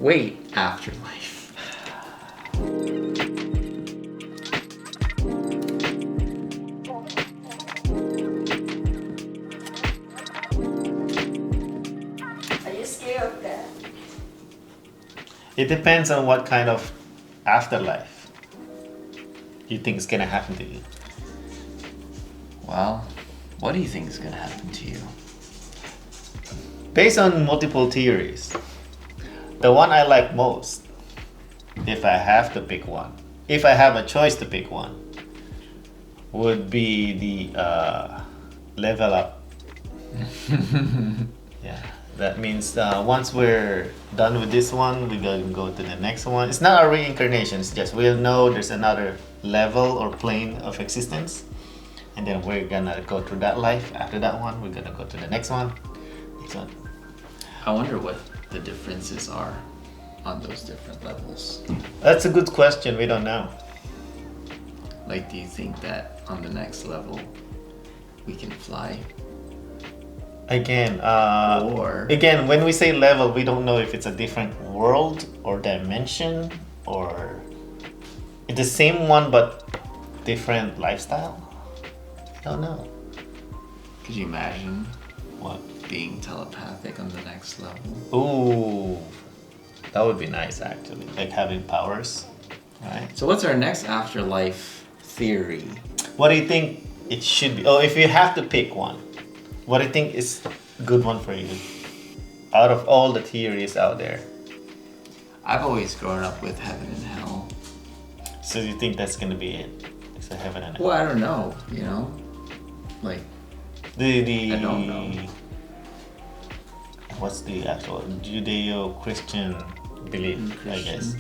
WAYT Afterlife. Are you scared of that? It depends on what kind of afterlife you think is gonna happen to you. Well, what do you think is gonna happen to you? Based on multiple theories, the one I like most, if I have to pick one, if I have a choice to pick one, would be the level up. Yeah, that means once we're done with this one, we're gonna go to the next one. It's not a reincarnation, it's just we'll know there's another level or plane of existence, and then we're gonna go through that life. After that one, we're gonna go to the next one. Next one. I wonder what the differences are on those different levels. That's a good question. We don't know. Like, do you think that on the next level we can fly? Again, Or- again, when we say level, we don't know if it's a different world or dimension or it's the same one but different lifestyle. I don't know. Could you imagine What? being telepathic on the next level? Ooh, that would be nice actually. Like having powers, right? So what's our next afterlife theory? What do you think it should be? Oh, if you have to pick one, what do you think is a good one for you? Out of all the theories out there. I've always grown up with heaven and hell. So you think that's gonna be it? It's a heaven and hell. Well, I don't know, you know? Like, The I don't know. What's the actual Judeo-Christian belief? I guess.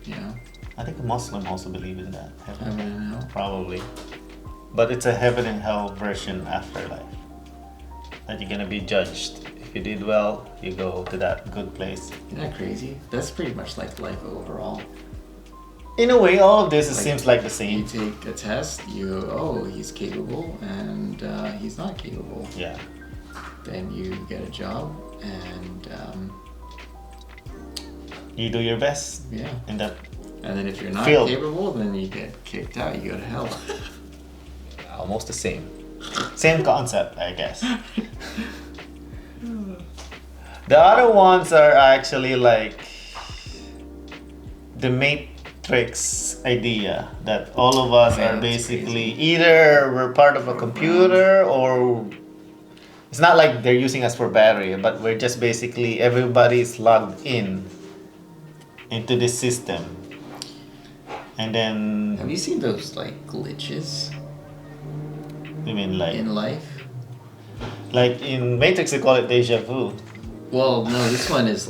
yeah, I think a Muslim also believe in that. heaven and hell. Probably, but it's a heaven and hell version afterlife. That you're gonna be judged. If you did well, you go to that good place. Isn't that crazy? That's pretty much like life overall. In a way, all of this Like, seems like the You same. take a test, he's capable, and he's not capable. Yeah. Then you get a job, and You do your best yeah. in that. And then if you're not Field. capable, then you get kicked out. You go to hell. Almost the same. Same concept, I guess. The other ones are actually like the Matrix idea that all of us Yeah, are that's basically either we're part of a computer or it's not like they're using us for battery, but we're just basically everybody's logged in into this system. And then Have you seen those like glitches I mean in life? like in Matrix they call it deja vu. Well, no, this one is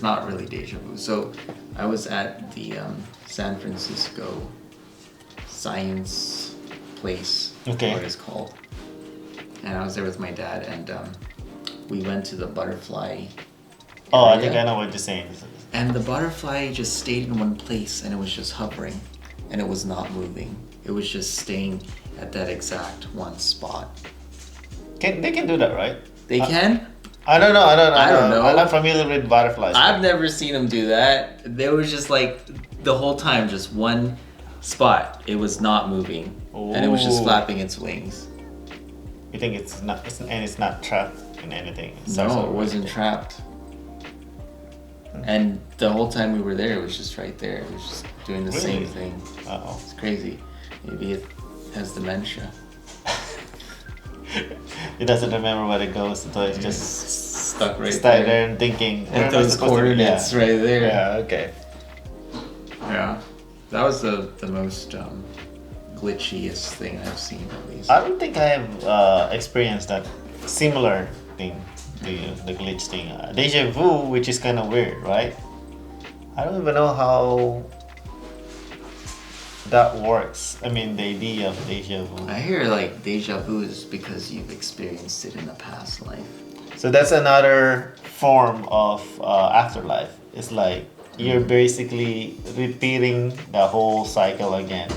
not really deja vu. So, I was at the San Francisco Science Place, Okay. what it's called, and I was there with my dad, and we went to the butterfly. Oh, I area, think I know what you're saying. And the butterfly just stayed in one place, and it was just hovering, and it was not moving. It was just staying at that exact one spot. They can do that, right? They can. I don't know. I don't know. I'm not familiar with butterflies. I've never seen them do that. There was just like the whole time, just one spot. It was not moving, and it was just Ooh. flapping its wings. You think it's not trapped in anything? It's No, also- it wasn't trapped. And the whole time we were there, it was just right there. It was just doing the same Really? thing. Uh-oh. It's crazy. Maybe it has dementia. It doesn't remember where it goes, so it's just Stuck right stuck there. there and thinking. where At am I those supposed to be? coordinates right there. Yeah. Okay. Yeah. That was the most glitchiest thing I've seen, at least. I don't think I have experienced that similar thing, the glitch thing. Deja vu, which is kind of weird, right? I don't even know how that works. I mean, the idea of deja vu. I hear like deja vu is because you've experienced it in a past life. So that's another form of afterlife. It's like you're basically repeating the whole cycle again,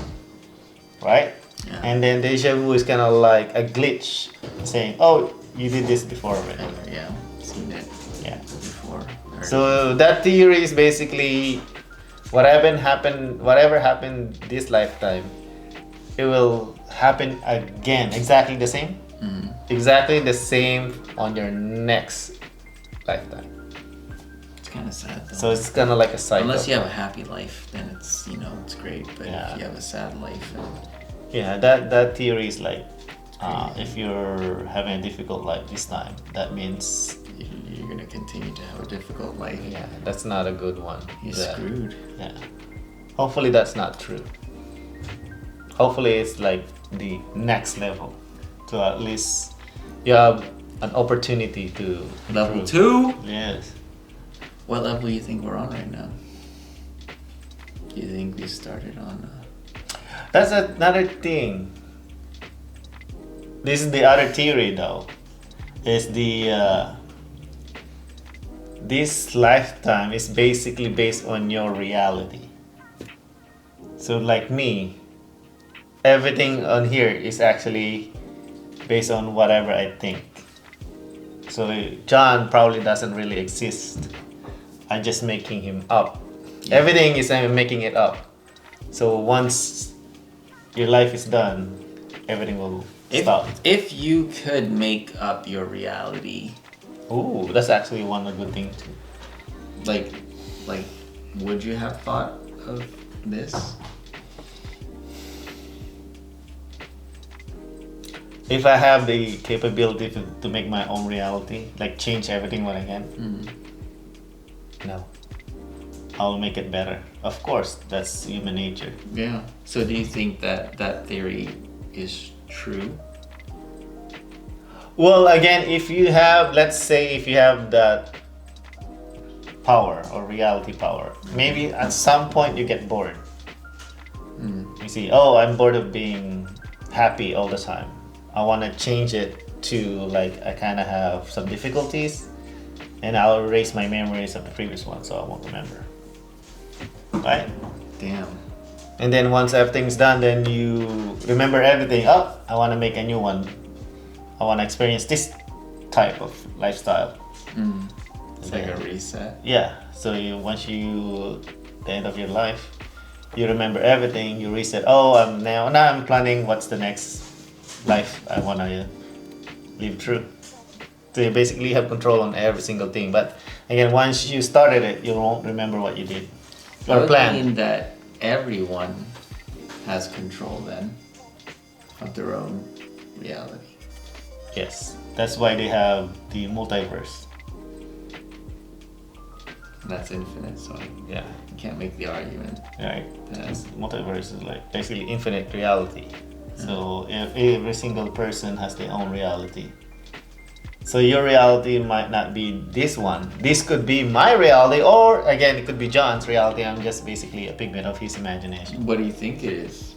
right? Yeah. And then deja vu is kind of like a glitch, saying, "Oh, you did this before already." Yeah, seen it Yeah. before. I So that theory is basically whatever happened this lifetime, it will happen again, exactly the same. Exactly the same on your next lifetime. It's kind of sad though. So it's kind of like a cycle. Unless you have a happy life, then it's, you know, it's great. But Yeah. if you have a sad life, Yeah, that theory is like, if you're having a difficult life this time, that means you're gonna continue to have a difficult life. yeah, that's not a good one. You're Yeah. screwed. Yeah. Hopefully that's not true. Hopefully it's like the next level. So at least you have an opportunity to Level improve. 2? Yes. What level do you think we're on right now? Do you think we started on... That's another thing. This is the other theory though. Is the this lifetime is basically based on your reality. So like me, everything on here is actually based on whatever I think. So John probably doesn't really exist. I'm just making him up. Yeah. Everything is I'm making it up. So once your life is done, everything will stop. If you could make up your reality, Ooh, that's actually one good thing too. like, would you have thought of this? If I have the capability to make my own reality, like change everything what I can, no. I'll make it better. Of course, that's human nature. Yeah. So do you think that that theory is true? Well, again, if you have, let's say if you have that power or reality power, maybe at some point you get bored. You see, oh, I'm bored of being happy all the time. I want to change it to like I kind of have some difficulties, and I'll erase my memories of the previous one, so I won't remember. Right? Damn. And then once everything's done, then you remember everything. Oh, I want to make a new one. I want to experience this type of lifestyle. It's like a reset. Yeah. So once the end of your life, you remember everything. You reset. Oh, now I'm planning what's the next life I want to live through. So you basically have control on every single thing. But again, once you started it, you won't remember what you did That or would planned. mean that everyone has control then of their own reality. Yes. That's why they have the multiverse. That's infinite, so Yeah. you can't make the argument. Right. Yeah. Because multiverse is like basically infinite reality. So if every single person has their own reality. So your reality might not be this one. This could be my reality, or again, it could be John's reality. I'm just basically a pigment of his imagination. What do you think it is?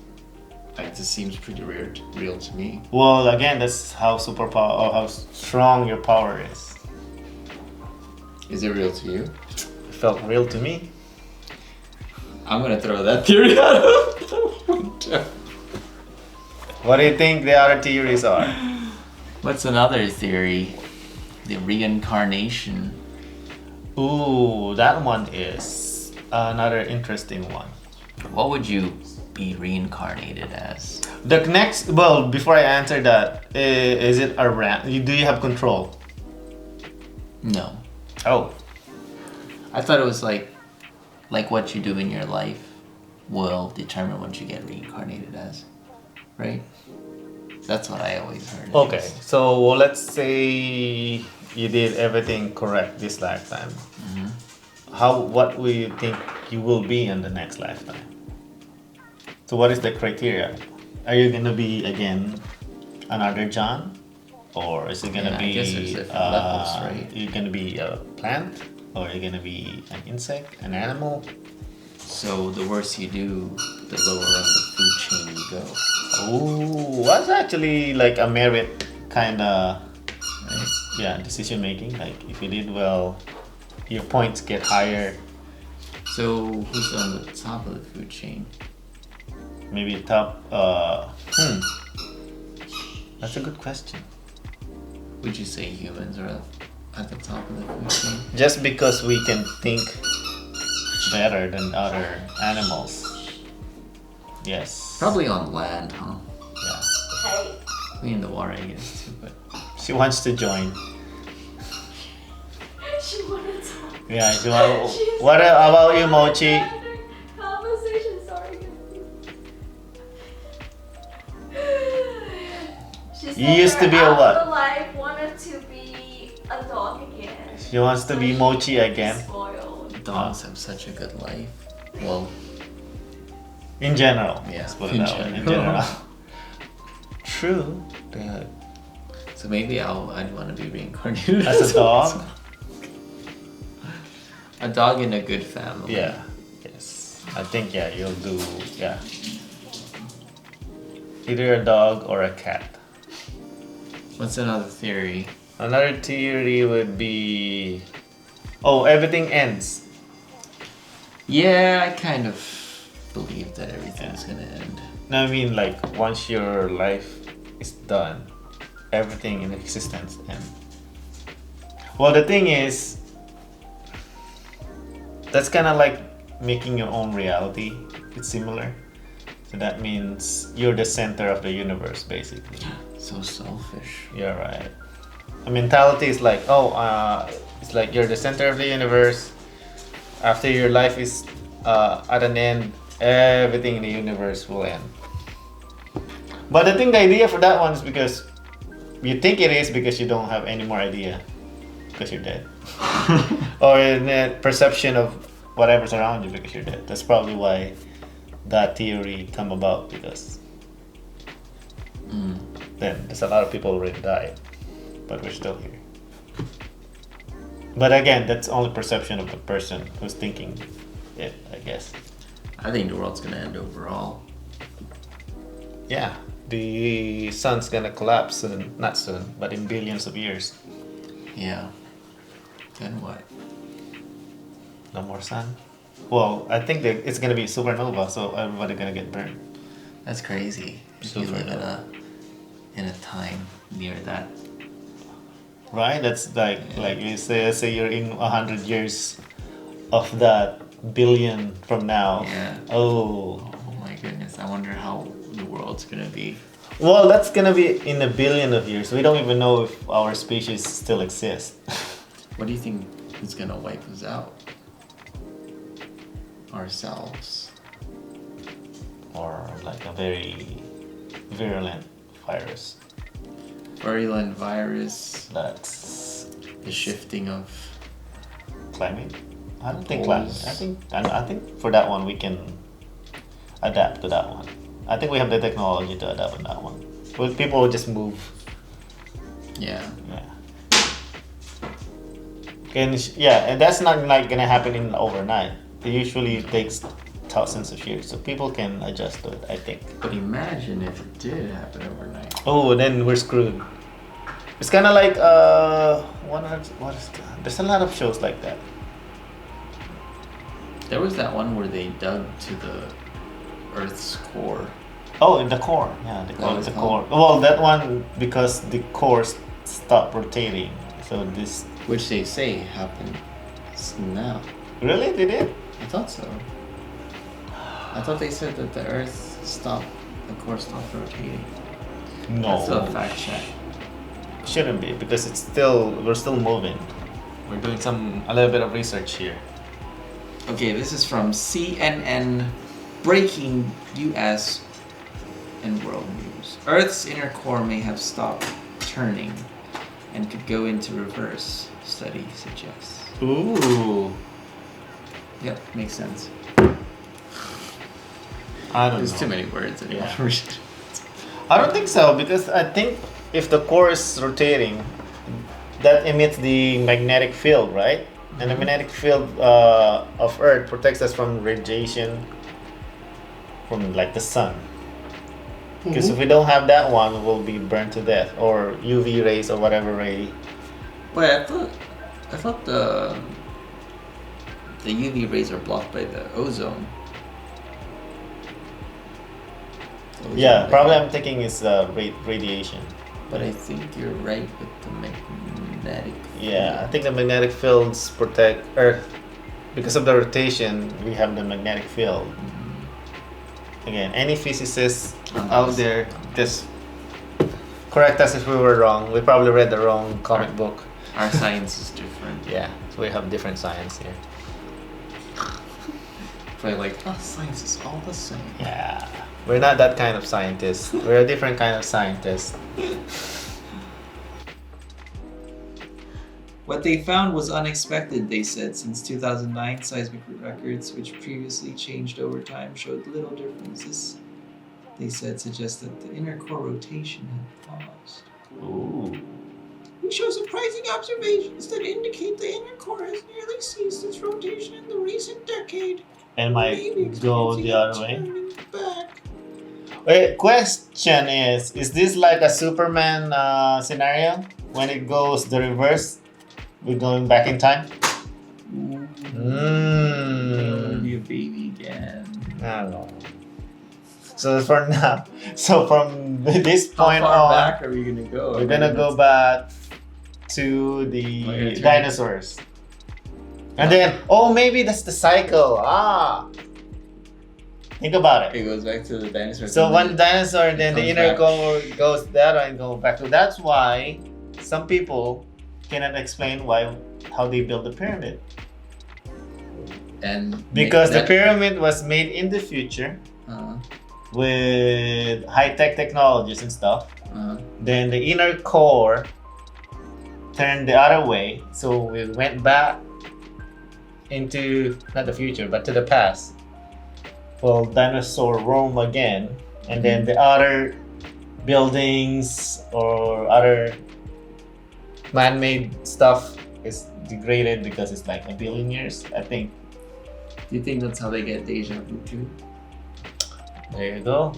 Like, this seems pretty real to me. Well, again, that's how superpower or how strong your power is. Is it real to you? It felt real to me. I'm gonna throw that theory out of the window. What do you think the other theories are? What's another theory? The reincarnation. Ooh, that one is another interesting one. What would you be reincarnated as? The next, well, before I answer that, is it around? Do you have control? No. Oh, I thought it was like what you do in your life will determine what you get reincarnated as, right? That's what I always heard. okay. So well, let's say you did everything correct this lifetime. What will you think you will be in the next lifetime? So what is the criteria? Are you gonna be again another John, or is it gonna Yeah, I be? guess there's different levels, right? You're gonna be a plant, or you're gonna be an insect, an animal? So the worse you do, the lower on the food chain you go. Oh, that's actually like a merit kind of Right? decision making. Like if you did well, your points get higher. So who's on the top of the food chain? Maybe top. That's a good question. Would you say humans are at the top of the food chain. Just because we can think better than other animals. Yes. Probably on land, huh? Yeah. Hey, We in the water, I guess, too, but She wants to join. she wanted to. Yeah, she want. What about you, Mochi? Conversation, sorry. She said You used to her be a what? Afterlife wanted to be a dog again. She wants to be Mochi again. Spoiled. dogs have such a good life. Well, In general. Yeah, Let's put it in that way. In general. general. True. Yeah. so maybe I'd want to be reincarnated As a dog. A dog in a good family. Yeah. Yes. I think yeah, you'll do yeah. Either a dog or a cat. What's another theory? Another theory would be everything ends. Yeah, I kind of believe that everything's gonna end. No, I mean like once your life is done, everything in existence ends. Well, the thing is, that's kind of like making your own reality. It's similar. So that means you're the center of the universe, basically. So selfish. You're right. A mentality is like, it's like you're the center of the universe. After your life is at an end, everything in the universe will end. But I think the idea for that one is because you think it is because you don't have any more idea because you're dead. Or in the perception of whatever's around you because you're dead. That's probably why that theory come about because then there's a lot of people already died, but we're still here. But again, that's only perception of the person who's thinking it, I guess. I think the world's gonna end overall. Yeah, the sun's gonna collapse soon, not soon, but in billions of years. Yeah. Then what? No more sun. Well, I think that it's gonna be supernova, so everybody gonna get burned. That's crazy. If you live in a time near that. Right? That's like you say you're in 100 years of that billion from now. Yeah. Oh. Oh my goodness. I wonder how the world's gonna be. Well, that's gonna be in a billion of years. We don't even know if our species still exists. What do you think is gonna wipe us out? Ourselves. Or like a very virulent virus. Virulent virus. That's The shifting of climate. I don't think Poles. climate. I think for that one we can adapt to that one. I think we have the technology to adapt on that one. Well, people will just move. yeah. Yeah. And that's not like gonna happen in overnight. It usually takes thousands of years, so people can adjust to it, I think. But imagine if it did happen overnight. Oh, then we're screwed. It's kind of like there's a lot of shows like that. There was that one where they dug to the Earth's core. Oh, in the core. Yeah, they call Oh, it the it's core. called- Well, that one because the core stopped rotating. So this Which they say happened now. really did it? I thought so. I thought they said that the Earth the core stopped rotating. No, That's a fact check. shouldn't be because we're still moving. We're doing a little bit of research here. Okay, this is from CNN Breaking US and World News. Earth's inner core may have stopped turning and could go into reverse, study suggests. Ooh, Yep, makes sense. I don't There's know. too many words anymore. Yeah. I don't think so because I think if the core is rotating, that emits the magnetic field, right? And the magnetic field of Earth protects us from radiation from like the sun. Because if we don't have that one, we'll be burned to death or UV rays or whatever ray. Wait, I thought the UV rays are blocked by the ozone. Yeah, layer. probably I'm thinking is radiation. But I think you're right with the magnetic. Yeah, I think the magnetic fields protect Earth. Because of the rotation, we have the magnetic field. Again, any physicists out there, just correct us if we were wrong. We probably read the wrong comic book. Our science is different. Yeah, so we have different science here. But like, science is all the same. Yeah, we're not that kind of scientist. We're a different kind of scientist. What they found was unexpected, they said. Since 2009, seismic records, which previously changed over time, showed little differences. They said suggest that the inner core rotation had paused. Ooh. We show surprising observations that indicate the inner core has nearly ceased its rotation in the recent decade. And might go the other way. Turning back. Wait, question is this like a Superman scenario? When it goes the reverse, we're going back in time? It'll be a baby again. I don't know. So for now, so from this point How far on, back are we gonna go? we're gonna go back to the dinosaurs. And then, maybe that's the cycle. Think about It it. goes back to the dinosaurs. So and one then dinosaur, and then the comes inner back. core goes that way and go back to. That's why some people cannot explain how they build the pyramid. and Because the that- pyramid was made in the future with high-tech technologies and stuff. Then the inner core turned the other way, so we went back into not the future but to the past. Well, dinosaur roam again, and then the other buildings or other man-made stuff is degraded because it's like a billion years, I think. Do you think that's how they get deja vu too? There you go.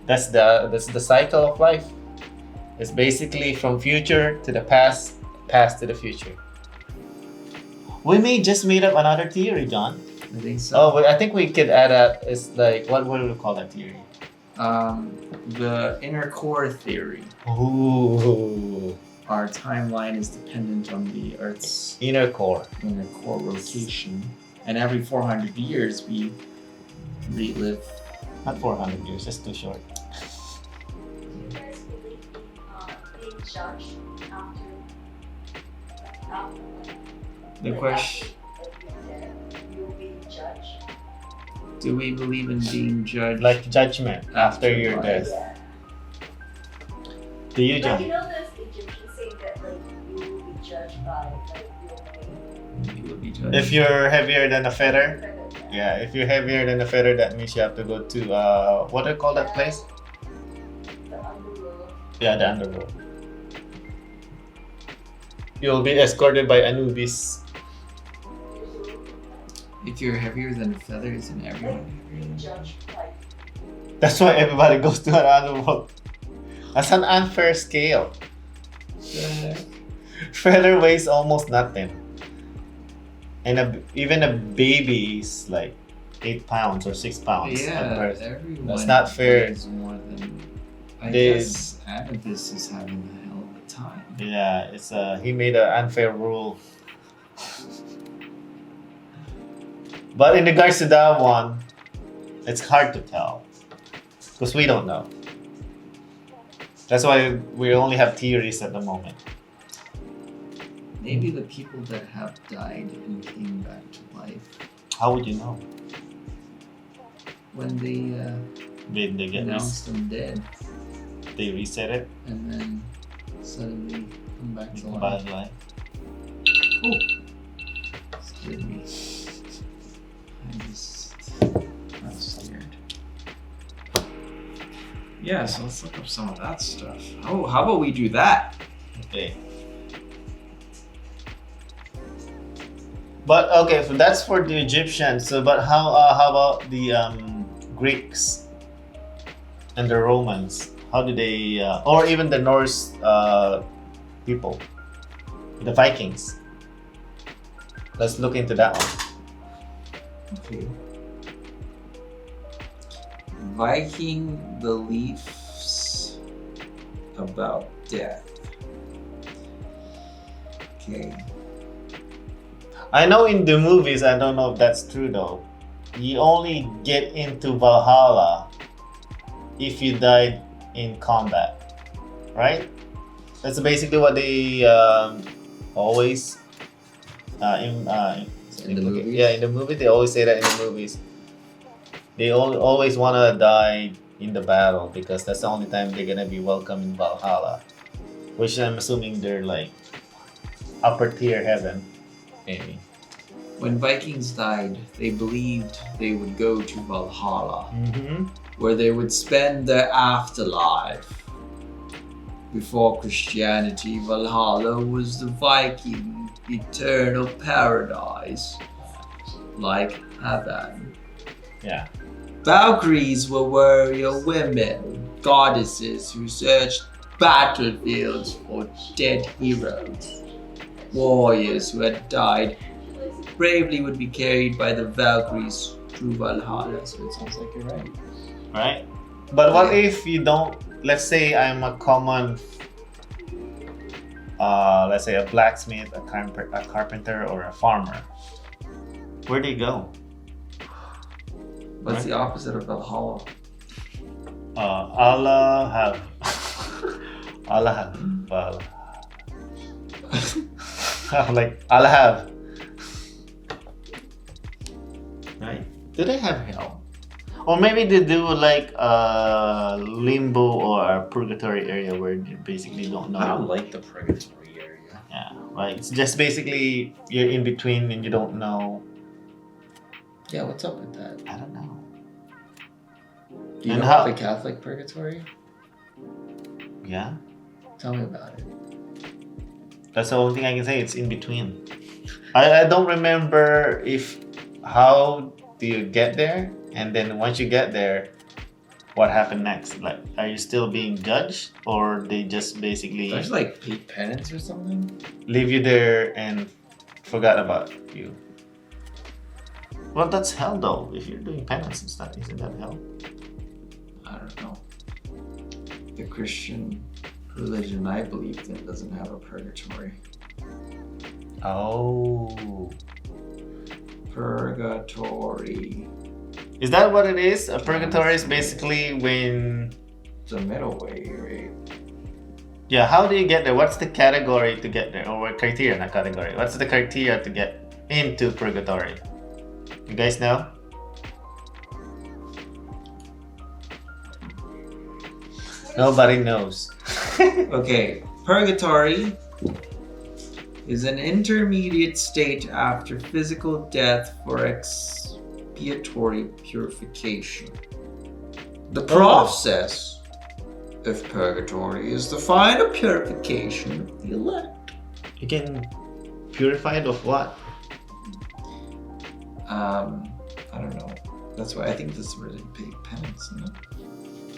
That's the cycle of life. It's basically from future to the past, past to the future. We may just made up another theory, John. I think so. Oh, but I think we could add up. It's like what do we call that theory? The inner core theory. Ooh, Our timeline is dependent on the Earth's inner core. inner core rotation, and every 400 years we relive. Not 400 years. That's too short. Do you guys believe in being judged after The question: you'll be judged? do we believe in being judged? Like judgment after your Afterlife. death. Yeah. Do you, Like, John? you know this Egyptian saying that like you will be judged by like your way. You will be judged. If you're heavier than a feather, Kind of, yeah. If you're heavier than a feather, that means you have to go to what do you call that place? The underworld. Yeah, the underworld. You'll be escorted by Anubis. If you're heavier than feathers, and everyone Like being judged like That's why everybody goes to an underworld. That's an unfair scale. Feather weighs almost nothing. And even a baby is like 8 pounds or 6 pounds. at Yeah, birth. everyone. That's not fair. weighs more than. I They- guess Anubis is having a hell of a time. Yeah, it's he made an unfair rule. But in regards to that one, it's hard to tell because we don't know. That's why we only have theories at the moment. Maybe the people that have died and came back to life How would you know? when they They get announced them dead they reset it and then suddenly come back to life. by life. Oh, scared me. I'm scared. Yeah, so let's look up some of that stuff. Oh, how about we do that? Okay. But okay, so that's for the Egyptians. So, but how about the Greeks and the Romans? How do they, or even the Norse people, the Vikings? Let's look into that one. Okay. Viking beliefs about death. Okay. I know in the movies, I don't know if that's true though. You only get into Valhalla if you died in combat, right? That's basically what they always In the movies? Yeah, in the movie they always say that in the movies. They always wanna die in the battle because that's the only time they're gonna be welcome in Valhalla, which I'm assuming they're like upper tier heaven, maybe. When Vikings died, they believed they would go to Valhalla, Mm-hmm. where they would spend their afterlife. Before Christianity, Valhalla was the Viking eternal paradise, like heaven. Yeah. Valkyries were warrior women, goddesses who searched battlefields for dead heroes. Warriors who had died bravely would be carried by the Valkyries through Valhalla. So it sounds like you're right. Right? But what if you don't, let's say I'm a common, let's say a blacksmith, a carpenter, or a farmer. Where do you go? What's the opposite of Valhalla? Allah have. Allah have. Well, like Allah have. Right? Do they have hell? Or maybe they do like a limbo or a purgatory area where you basically don't know. I don't like the purgatory area. Yeah, right. It's just basically you're in between and you don't know. Yeah, what's up with that? I don't know. Do you And know how- about the Catholic purgatory? Yeah, Tell me about it. that's the only thing I can say. It's in between. I don't remember if how do you get there, and then once you get there, what happened next? Like, are you still being judged, or they just basically There's like paid penance or something? leave you there and forgot about you? Well, that's hell though. If you're doing penance and stuff, isn't that hell? I don't know. The Christian religion I believe in doesn't have a purgatory. Oh. Purgatory. Is that what it is? A purgatory is basically when... It's a middle way, right? Yeah, how do you get there? What's the category to get there? Or what criteria, not category. What's the criteria to get into purgatory? You guys know? Nobody knows. Okay, purgatory is an intermediate state after physical death for expiatory purification. The process of purgatory is the final purification of the elect. You can purify it of what? I don't know. That's why I think this is really big penance, isn't it?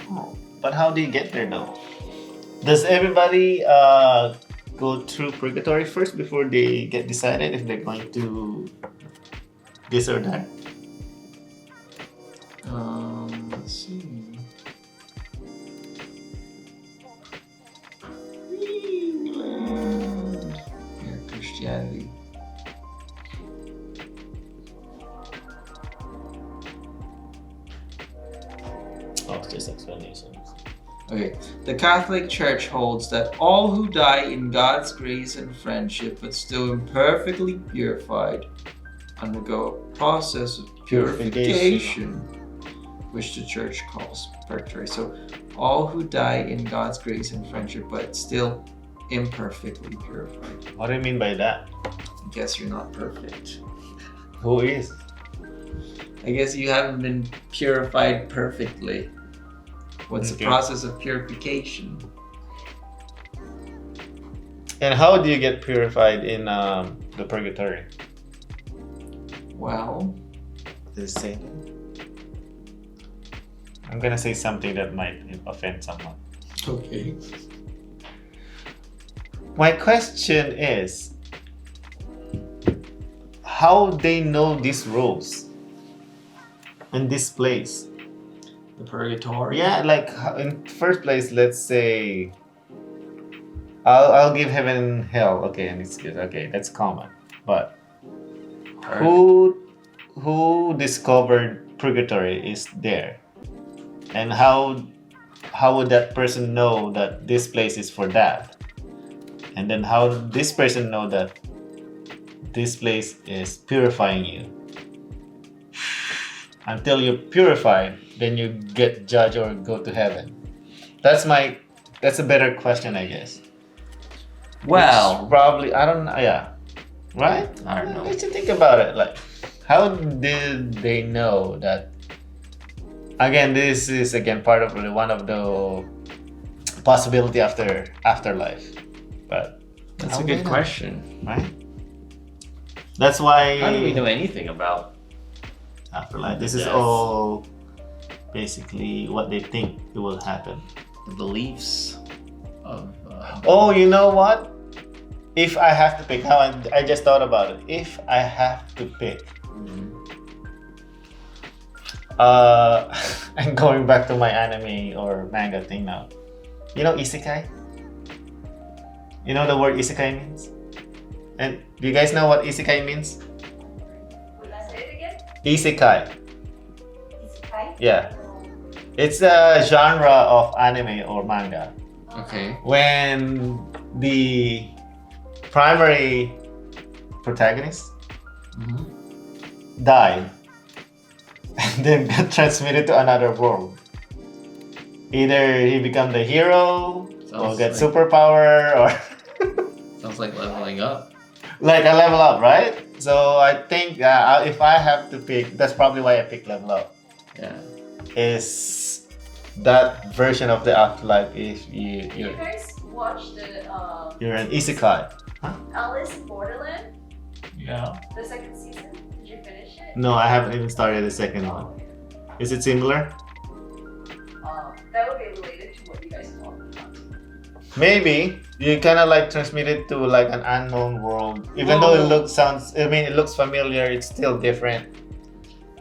Oh, but how do you get there though? Does everybody go through purgatory first before they get decided if they're going to this or that? Let's see. Here, Christianity. Oh, it's just explanations. Okay, the Catholic Church holds that all who die in God's grace and friendship but still imperfectly purified undergo a process of purification, which the Church calls purgatory. So, all who die in God's grace and friendship but still imperfectly purified. What do you mean by that? I guess you're not perfect. Who is? I guess you haven't been purified perfectly. What's Okay. the process of purification? And how do you get purified in the purgatory? Well, Does it say that? I'm gonna say something that might offend someone. okay. My question is, how they know these rules in this place? The purgatory? Yeah, like in first place, let's say I'll give heaven and hell. Okay, and it's good. Okay, that's common. But Earth. who discovered purgatory is there, and how would that person know that this place is for that, and then how did this person know that this place is purifying you? Until you're purified, then you get judged or go to heaven. That's a better question, I guess. Well, Which probably I don't know. Yeah, right. I don't know. Let's think about it. Like, how did they know that? Again, this is again part of one of the possibility afterlife, but That's how a do good they know? question. Right? That's why How do we know anything about? afterlife. This is Yes. all basically what they think it will happen. The beliefs of Oh, you know what? If I have to pick, now I just thought about it. If I have to pick, I'm going back to my anime or manga thing now. You know isekai? You know the word isekai means? And do you guys know what isekai means? Would I say it again? Isekai. Isekai? Yeah. It's a genre of anime or manga. Okay. When the primary protagonist died and then got transmitted to another world. Either he become the hero or Sounds get like- superpower or Sounds like leveling up. like a level up, right? So I think if I have to pick, that's probably why I picked level up. Yeah. Is that version of the afterlife if Did you you're guys watch the you're an isekai? Alice in Borderland? Yeah. The second season? Did you finish it? No, I haven't even started the second one. Is it similar? That would be related to what you guys talked about. Maybe you kind of like transmitted to like an unknown world, even though it looks familiar. It's still different.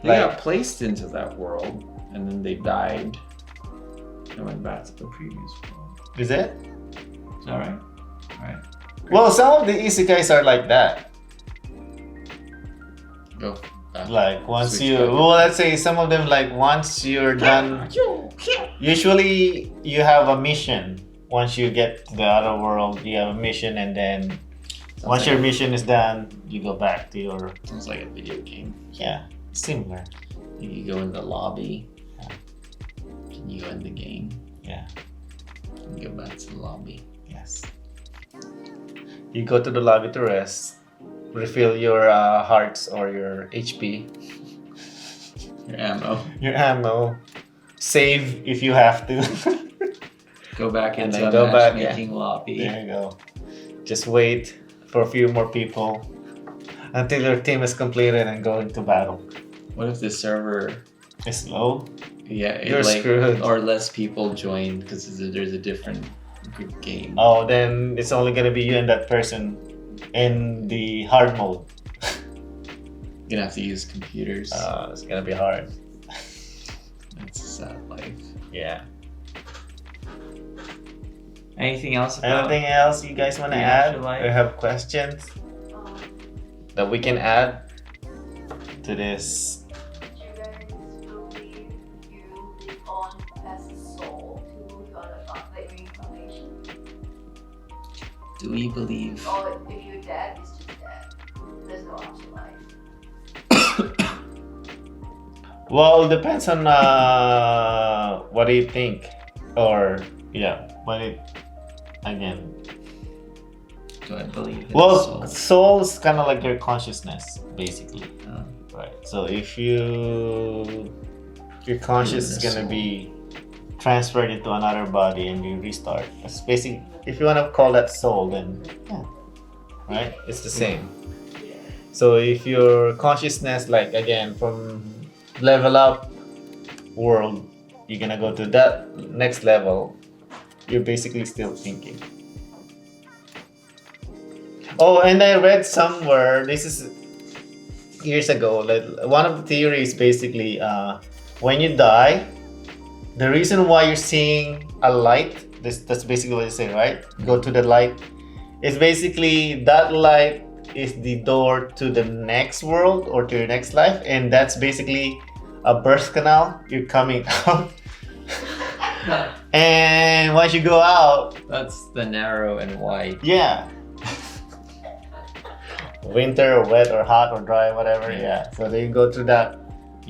They Like- got placed into that world, and then they died. And went back to the previous world. Is it? Is that right? Alright. Well, some of the isekais are like that. Go. back. Like once Switch you, back. well, let's say some of them like once you're done. Usually you have a mission. Once you get to the other world, you have a mission, and then once your mission is done, you go back to your Sounds like a video game. similar. You go in the lobby. Can you go in the game? Yeah. And go back to the lobby. Yes. You go to the lobby to rest, refill your hearts or your HP, Your ammo. your ammo, save if you have to. Go back And into then a go back, matchmaking lobby. There you go. Just wait for a few more people until your team is completed and go into battle. What if the server? It's slow. Yeah, You're screwed. Or less people join because there's a different group game. Oh, then it's only gonna be you and that person in the hard mode. You're gonna have to use computers. It's gonna be hard. That's a sad life. Yeah. Anything else about Anything else you guys want to the add afterlife? or have questions Um, that we can add to this? do you guys believe you live on as a soul to move on about like reincarnation? Do we believe? Or if you're dead, it's just dead. There's no afterlife. Well, it depends on what do you think, or again. Do I believe in Well, soul? soul is kind of like your consciousness, basically. Oh. Right. So if your conscious is Your gonna soul. be transferred into another body and you restart. That's basically, if you wanna call that soul, then yeah, right? It's the same. So if your consciousness, like again, from level up world, you're gonna go to that next level. You're basically still thinking. Oh, and I read somewhere, this is years ago, like one of the theories basically when you die, the reason why you're seeing a light, that's basically what you say, right? Go to the light. It's basically that light is the door to the next world or to your next life, and that's basically a birth canal. You're coming out, and once you go out, That's the narrow and wide. yeah. Winter or wet or hot or dry, whatever. Yeah. So then you go through that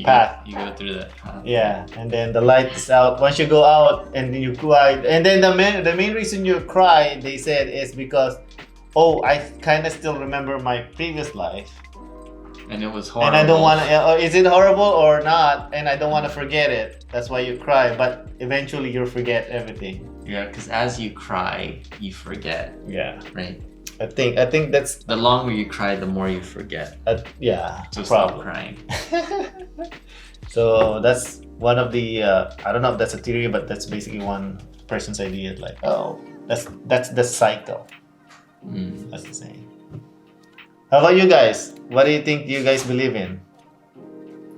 path. You go through that path. Yeah, and then the light is out. Once you go out and then you cry, and then the main reason you cry, they said, is because, oh, I kind of still remember my previous life, And it was horrible. and I don't want to. Is it horrible or not? And I don't want to forget it. That's why you cry. But eventually you'll forget everything. Yeah, because as you cry, you forget, Yeah, right? I think that's The longer you cry, the more you forget. yeah, So problem. stop crying. So that's one of the I don't know if that's a theory, but that's basically one person's idea. Like, oh, that's the cycle. Mm. That's the saying. How about you guys? What do you think you guys believe in?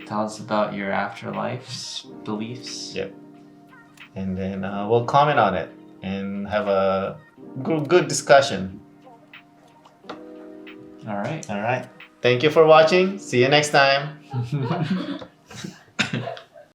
Tell us about your afterlife beliefs. Yep. And then we'll comment on it and have a good discussion. All right. All right. Thank you for watching. See you next time.